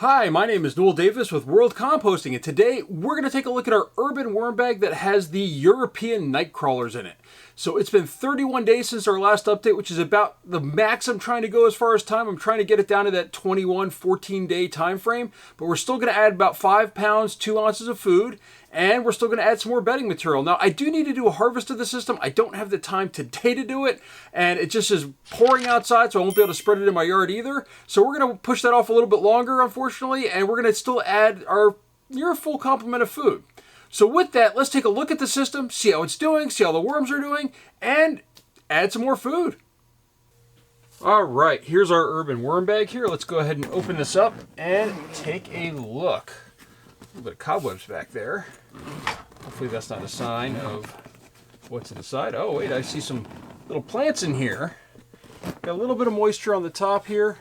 Hi, my name is Newell Davis with World Composting, and today we're going to take a look at our urban worm bag that has the European Nightcrawlers in it. So it's been 31 days since our last update, which is about the max I'm trying to go as far as time. I'm trying to get it down to that 14-day time frame, but we're still going to add about 5 pounds, 2 ounces of food, and we're still going to add some more bedding material. Now, I do need to do a harvest of the system. I don't have the time today to do it, and it just is pouring outside, so I won't be able to spread it in my yard either. So we're going to push that off a little bit longer, unfortunately, and we're going to still add our near full complement of food. So with that, let's take a look at the system, see how it's doing, see how the worms are doing, and add some more food. All right, here's our urban worm bag here. Let's go ahead and open this up and take a look. A little bit of cobwebs back there. Hopefully that's not a sign of what's inside. Oh wait, I see some little plants in here. Got a little bit of moisture on the top here.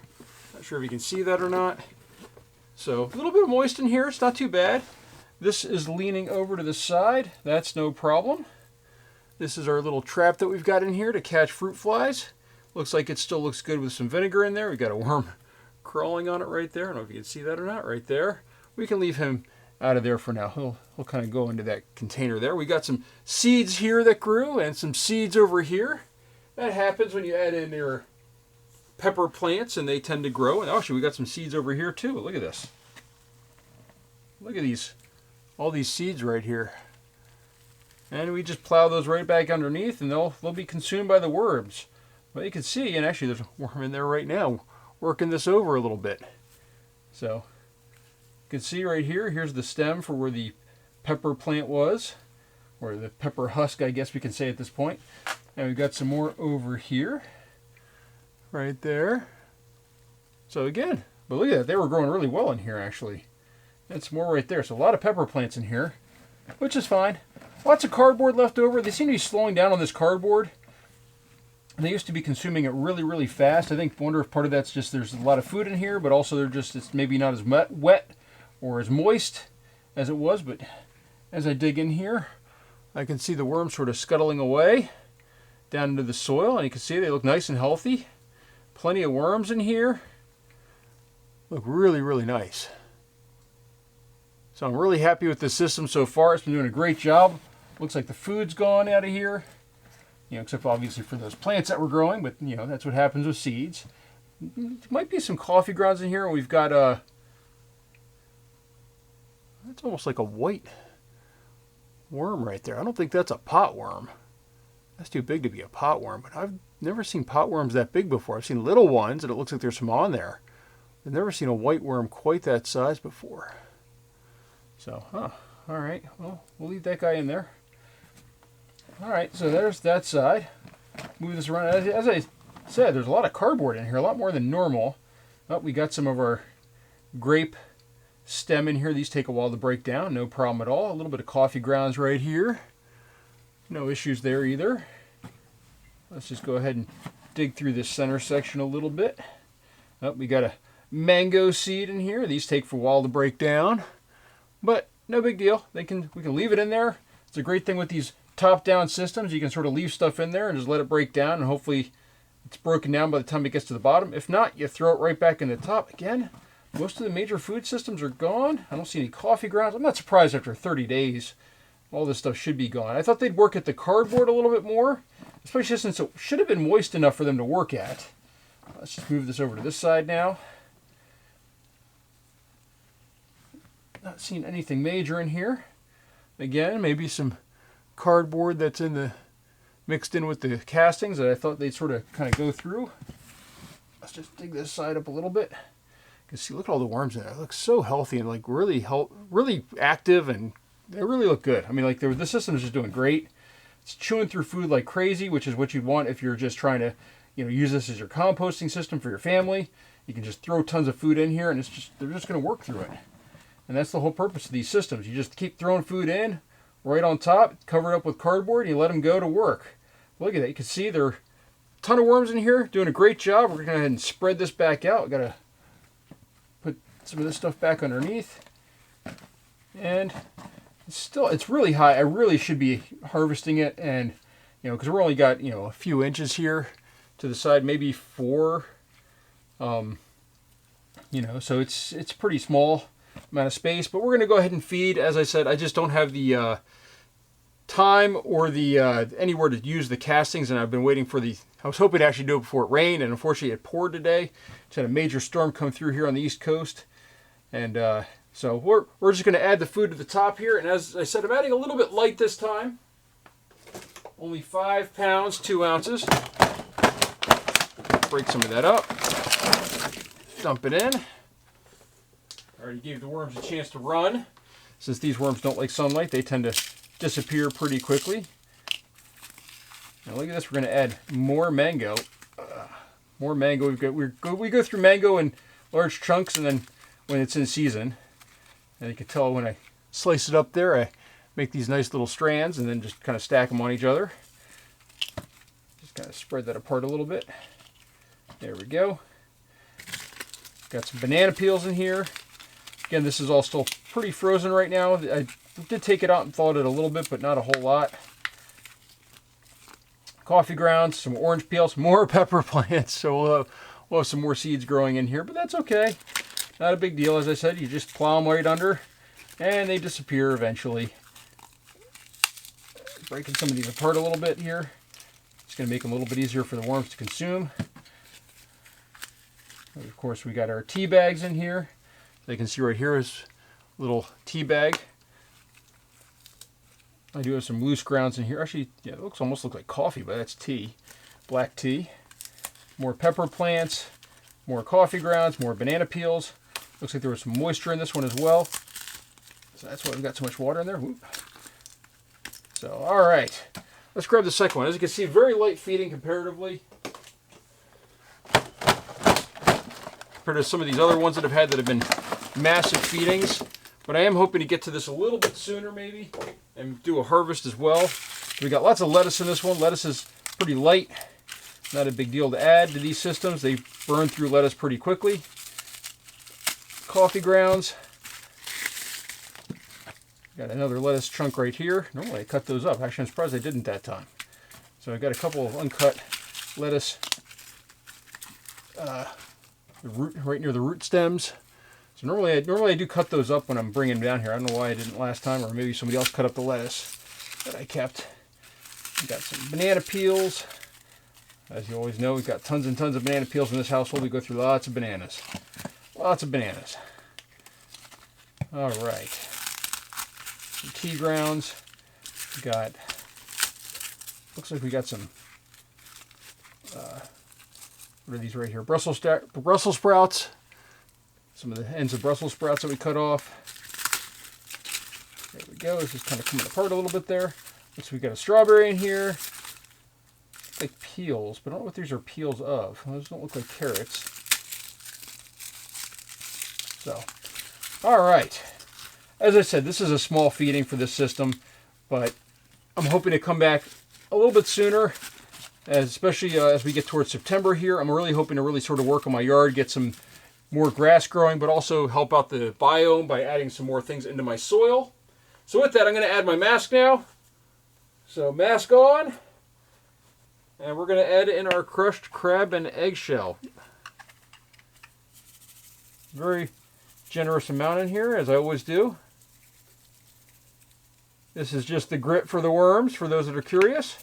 Not sure if you can see that or not. So a little bit of moist in here, it's not too bad. This is leaning over to the side, that's no problem. This is our little trap that we've got in here to catch fruit flies. Looks like it still looks good with some vinegar in there. We've got a worm crawling on it right there. I don't know if you can see that or not, right there. We can leave him out of there for now. He'll kind of go into that container there. We got some seeds here that grew and some seeds over here. That happens when you add in your pepper plants and they tend to grow. And actually we got some seeds over here too. Look at this. Look at these. All these seeds right here. And we just plow those right back underneath and they'll be consumed by the worms. Well, you can see, and actually there's a worm in there right now working this over a little bit. So you can see right here, here's the stem for where the pepper plant was, or the pepper husk, I guess we can say at this point. And we've got some more over here, right there. So again, but look at that, they were growing really well in here actually. And some more right there. So a lot of pepper plants in here, which is fine. Lots of cardboard left over. They seem to be slowing down on this cardboard. And they used to be consuming it really, really fast. I wonder if part of that's just there's a lot of food in here, but also it's maybe not as wet or as moist as it was. But as I dig in here, I can see the worms sort of scuttling away down into the soil. And you can see they look nice and healthy. Plenty of worms in here. Look really, really nice. So I'm really happy with this system so far. It's been doing a great job. Looks like the food's gone out of here. You know, except obviously for those plants that were growing, but you know, that's what happens with seeds. There might be some coffee grounds in here. We've got that's almost like a white worm right there. I don't think that's a pot worm. That's too big to be a pot worm, but I've never seen pot worms that big before. I've seen little ones and it looks like there's some on there. I've never seen a white worm quite that size before. So, all right, well, we'll leave that guy in there. All right, so there's that side. Move this around. As I said, there's a lot of cardboard in here, a lot more than normal. Oh, we got some of our grape stem in here. These take a while to break down, no problem at all. A little bit of coffee grounds right here. No issues there either. Let's just go ahead and dig through this center section a little bit. Oh, we got a mango seed in here. These take a while to break down, but no big deal. We can leave it in there. It's a great thing with these top-down systems. You can sort of leave stuff in there and just let it break down, and hopefully it's broken down by the time it gets to the bottom. If not, you throw it right back in the top. Again, most of the major food systems are gone. I don't see any coffee grounds. I'm not surprised after 30 days. All this stuff should be gone. I thought they'd work at the cardboard a little bit more, especially since it should have been moist enough for them to work at. Let's just move this over to this side now. Not seeing anything major in here. Again, maybe some cardboard that's mixed in with the castings that I thought they'd sort of kind of go through. Let's just dig this side up a little bit. You can see, look at all the worms in there. It looks so healthy and like really active, and they really look good. I mean, like the system is just doing great. It's chewing through food like crazy, which is what you'd want if you're just trying to, you know, use this as your composting system for your family. You can just throw tons of food in here, and they're just going to work through it. And that's the whole purpose of these systems. You just keep throwing food in right on top, cover it up with cardboard, and you let them go to work. Look at that. You can see there are a ton of worms in here, doing a great job. We're going to go ahead and spread this back out. We've got to put some of this stuff back underneath. And it's really high. I really should be harvesting it, and you know, because we're only got, you know, a few inches here to the side, maybe 4 You know, so it's pretty small amount of space, but we're going to go ahead and feed. As I said, I just don't have the time or the anywhere to use the castings, and I've been waiting for I was hoping to actually do it before it rained, and unfortunately it poured today. Just had a major storm come through here on the East Coast, and so we're just going to add the food to the top here. And as I said, I'm adding a little bit light this time. Only 5 pounds, 2 ounces. Break some of that up. Dump it in. I already gave the worms a chance to run. Since these worms don't like sunlight, they tend to disappear pretty quickly. Now look at this. We're going to add more mango. More mango. We go through mango in large chunks, and then when it's in season, and you can tell when I slice it up there, I make these nice little strands and then just kind of stack them on each other. Just kind of spread that apart a little bit. There we go. Got some banana peels in here. Again, this is all still pretty frozen right now. I did take it out and thawed it a little bit, but not a whole lot. Coffee grounds, some orange peels, more pepper plants. So we'll have some more seeds growing in here, but that's okay. Not a big deal. As I said, you just plow them right under, and they disappear eventually. Breaking some of these apart a little bit here. It's going to make them a little bit easier for the worms to consume. And of course, we got our tea bags in here. They can see right here is a little tea bag. I do have some loose grounds in here. Actually, yeah, it almost looks like coffee, but that's tea. Black tea. More pepper plants. More coffee grounds. More banana peels. Looks like there was some moisture in this one as well. So that's why we've got so much water in there. Whoop. So, all right. Let's grab the second one. As you can see, very light feeding comparatively. Compared to some of these other ones that I've had that have been massive feedings. But I am hoping to get to this a little bit sooner maybe and do a harvest as well. We got lots of lettuce in this one. Lettuce is pretty light. Not a big deal to add to these systems. They burn through lettuce pretty quickly. Coffee grounds. Got another lettuce chunk right here. Normally I cut those up. Actually, I'm surprised I didn't that time. So I got a couple of uncut lettuce the root right near the root stems. So normally I do cut those up when I'm bringing them down here. I don't know why I didn't last time, or maybe somebody else cut up the lettuce that I kept. We got some banana peels. As you always know, we've got tons and tons of banana peels in this household. We go through lots of bananas. Lots of bananas. All right. Some tea grounds. We got, looks like we got some, what are these right here? Brussels sprouts. Some of the ends of Brussels sprouts that we cut off. There we go. It's just kind of coming apart a little bit there. So we got a strawberry in here. Like peels, but I don't know what these are peels of. Those don't look like carrots. So, all right. As I said, this is a small feeding for this system, but I'm hoping to come back a little bit sooner, especially as we get towards September here. I'm really hoping to really sort of work on my yard, get some more grass growing, but also help out the biome by adding some more things into my soil. So with that, I'm going to add my mask now. So mask on. And we're going to add in our crushed crab and eggshell. Very generous amount in here, as I always do. This is just the grit for the worms, for those that are curious.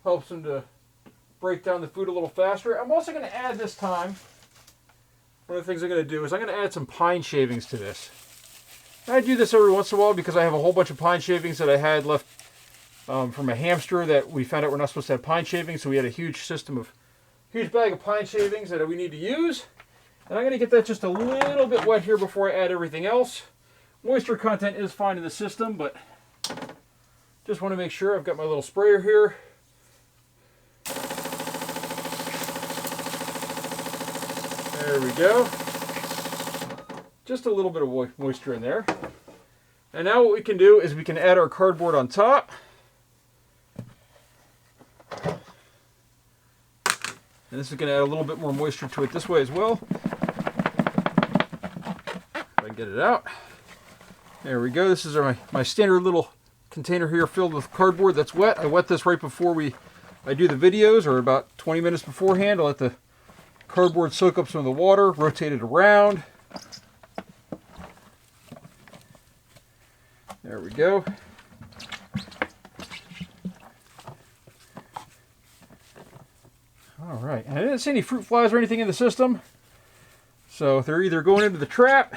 Helps them to break down the food a little faster. I'm also going to add this time, one of the things I'm going to do is I'm going to add some pine shavings to this. And I do this every once in a while because I have a whole bunch of pine shavings that I had left from a hamster that we found out we're not supposed to have pine shavings, so we had a huge bag of pine shavings that we need to use. And I'm going to get that just a little bit wet here before I add everything else. Moisture content is fine in the system, but just want to make sure. I've got my little sprayer here. There we go. Just a little bit of moisture in there. And now what we can do is we can add our cardboard on top. And this is going to add a little bit more moisture to it this way as well. If I can get it out. There we go. This is my standard little container here filled with cardboard that's wet. I wet this right before I do the videos, or about 20 minutes beforehand. I let the cardboard soak up some of the water, rotate it around. There we go. All right, and I didn't see any fruit flies or anything in the system. So they're either going into the trap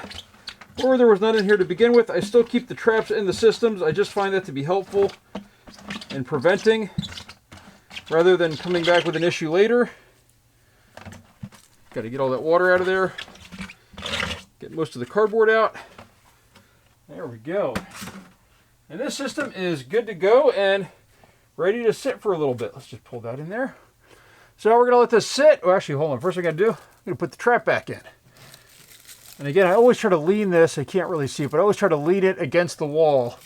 or there was none in here to begin with. I still keep the traps in the systems. I just find that to be helpful in preventing rather than coming back with an issue later. Got to get all that water out of there. Get most of the cardboard out. There we go. And this system is good to go and ready to sit for a little bit. Let's just pull that in there. So we're going to let this sit. Oh, actually, hold on. First thing I got to do, I'm going to put the trap back in. And again, I always try to lean this. I can't really see it, but I always try to lean it against the wall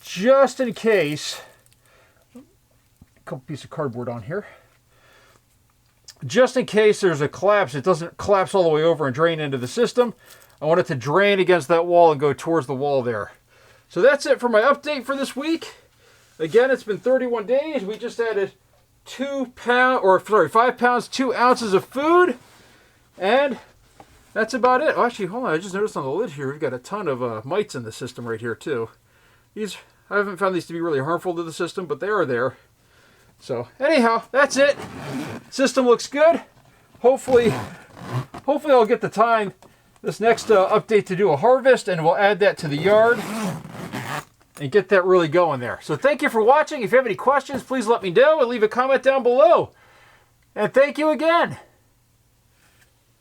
just in case. A couple pieces of cardboard on here. Just in case there's a collapse, it doesn't collapse all the way over and drain into the system. I want it to drain against that wall and go towards the wall there. So that's it for my update for this week. Again, it's been 31 days. We just added 5 pounds, 2 ounces of food. And that's about it. Oh, actually, hold on. I just noticed on the lid here, we've got a ton of mites in the system right here too. I haven't found these to be really harmful to the system, but they are there. So anyhow, that's it. System looks good. Hopefully I'll get the time this next update to do a harvest, and we'll add that to the yard and get that really going there. So thank you for watching. If you have any questions, please let me know and leave a comment down below. And thank you again.